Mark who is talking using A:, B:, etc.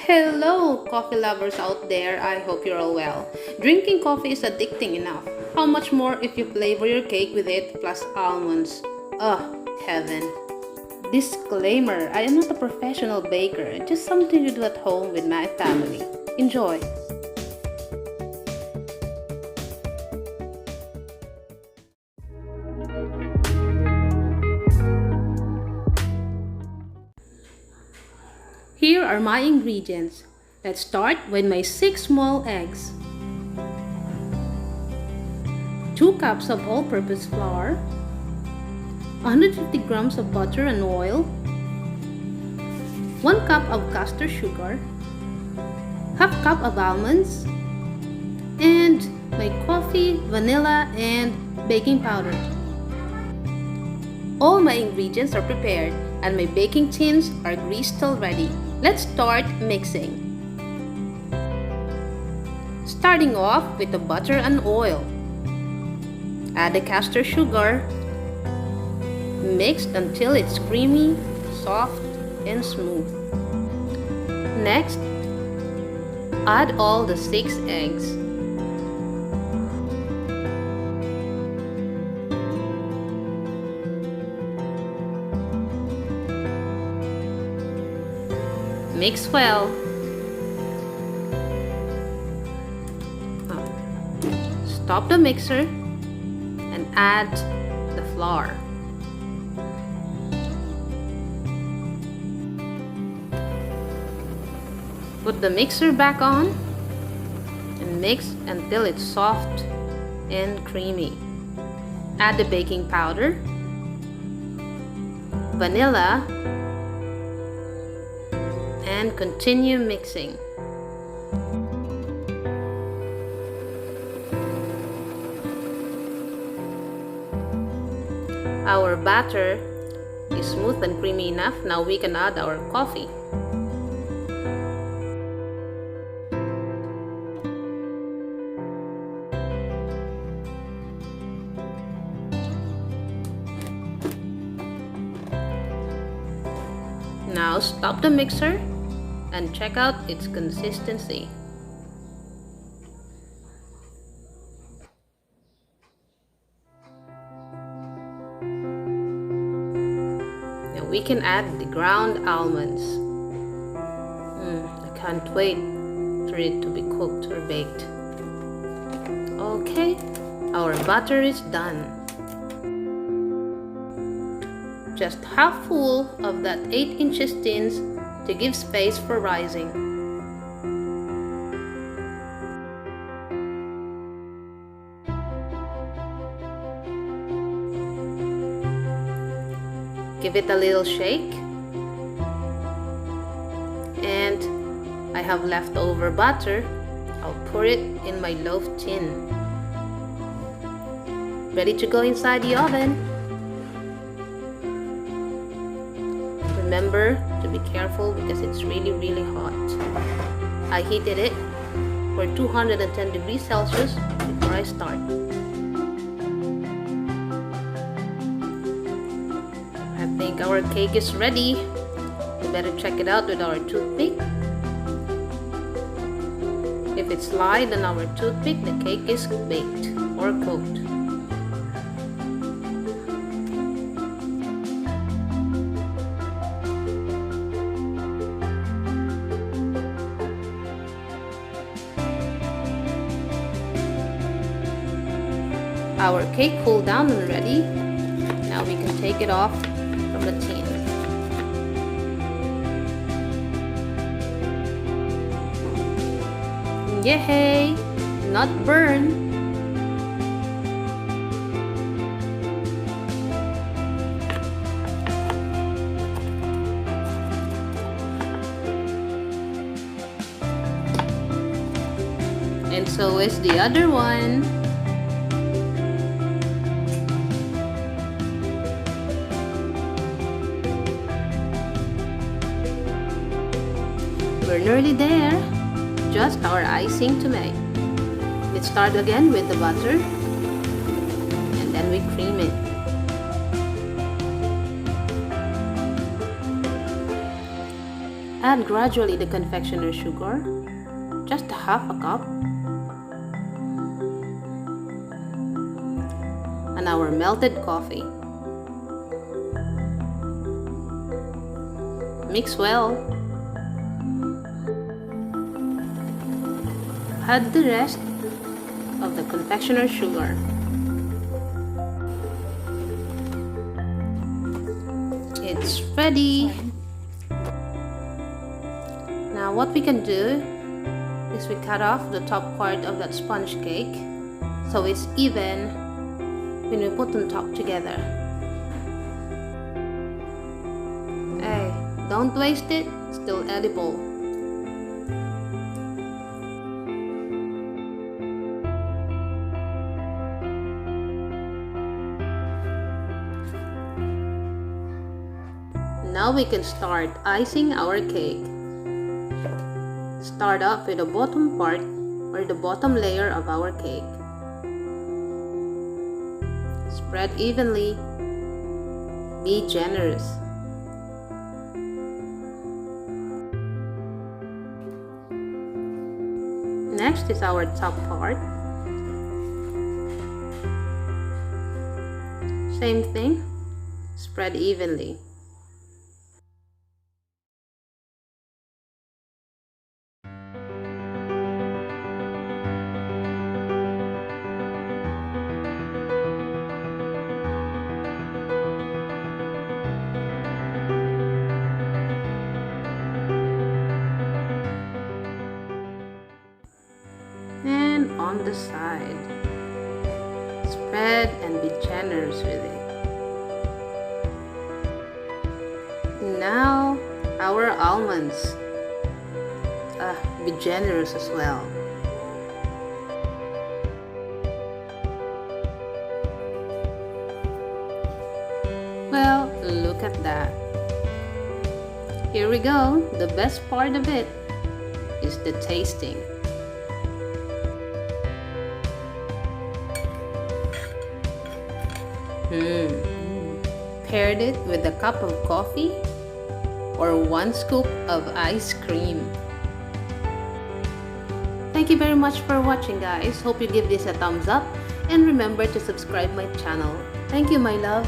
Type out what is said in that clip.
A: Hello, coffee lovers out there. I hope you're all well. Drinking coffee is addicting enough. How much more if you flavor your cake with it plus almonds? Oh, heaven. Disclaimer, I am not a professional baker, just something to do at home with my family. Enjoy! Here are my ingredients. Let's start with my 6 small eggs, 2 cups of all-purpose flour, 150 grams of butter and oil, 1 cup of castor sugar, half cup of almonds, and my coffee, vanilla, and baking powder. All my ingredients are prepared and my baking tins are greased already. Let's start mixing. Starting off with the butter and oil. Add the castor sugar. Mix until it's creamy, soft, and smooth. Next, add all the 6 eggs. Mix well. Stop the mixer and add the flour. Put the mixer back on and mix until it's soft and creamy. Add the baking powder, vanilla, and continue mixing. Our batter is smooth and creamy enough. Now we can add our coffee. Now stop the mixer and check out its consistency. Now we can add the ground almonds. I can't wait for it to be cooked or baked. Okay, our butter is done. Just half full of that 8 inches tins to give space for rising. Give it a little shake. And I have leftover butter. I'll pour it in my loaf tin. Ready to go inside the oven. Remember to be careful because it's really hot. I heated it for 210 degrees Celsius before I start. I think our cake is ready. We better check it out with our toothpick. If it's light on our toothpick, the cake is baked or cooked. Our cake cooled down and ready. Now we can take it off from the tin. Yay! Not burn. And so is the other one. We're nearly there. Just our icing to make. Let's start again with the butter. And then we cream it. Add gradually the confectioner's sugar, just half a cup, and our melted coffee. Mix well. Add the rest of the confectioner's sugar. It's ready. Now what we can do is we cut off the top part of that sponge cake so it's even when we put them top together. Hey, don't waste it, it's still edible. Now we can start icing our cake. Start off with the bottom part or the bottom layer of our cake. Spread evenly. Be generous. Next is our top part. Same thing. Spread evenly. And on the side, spread and be generous with it. Now our almonds, be generous as well. Well, look at that. Here we go. The best part of it is the tasting. Paired it with a cup of coffee or 1 scoop of ice cream. Thank you very much for watching, guys. Hope you give this a thumbs up and remember to subscribe my channel. Thank you, my love.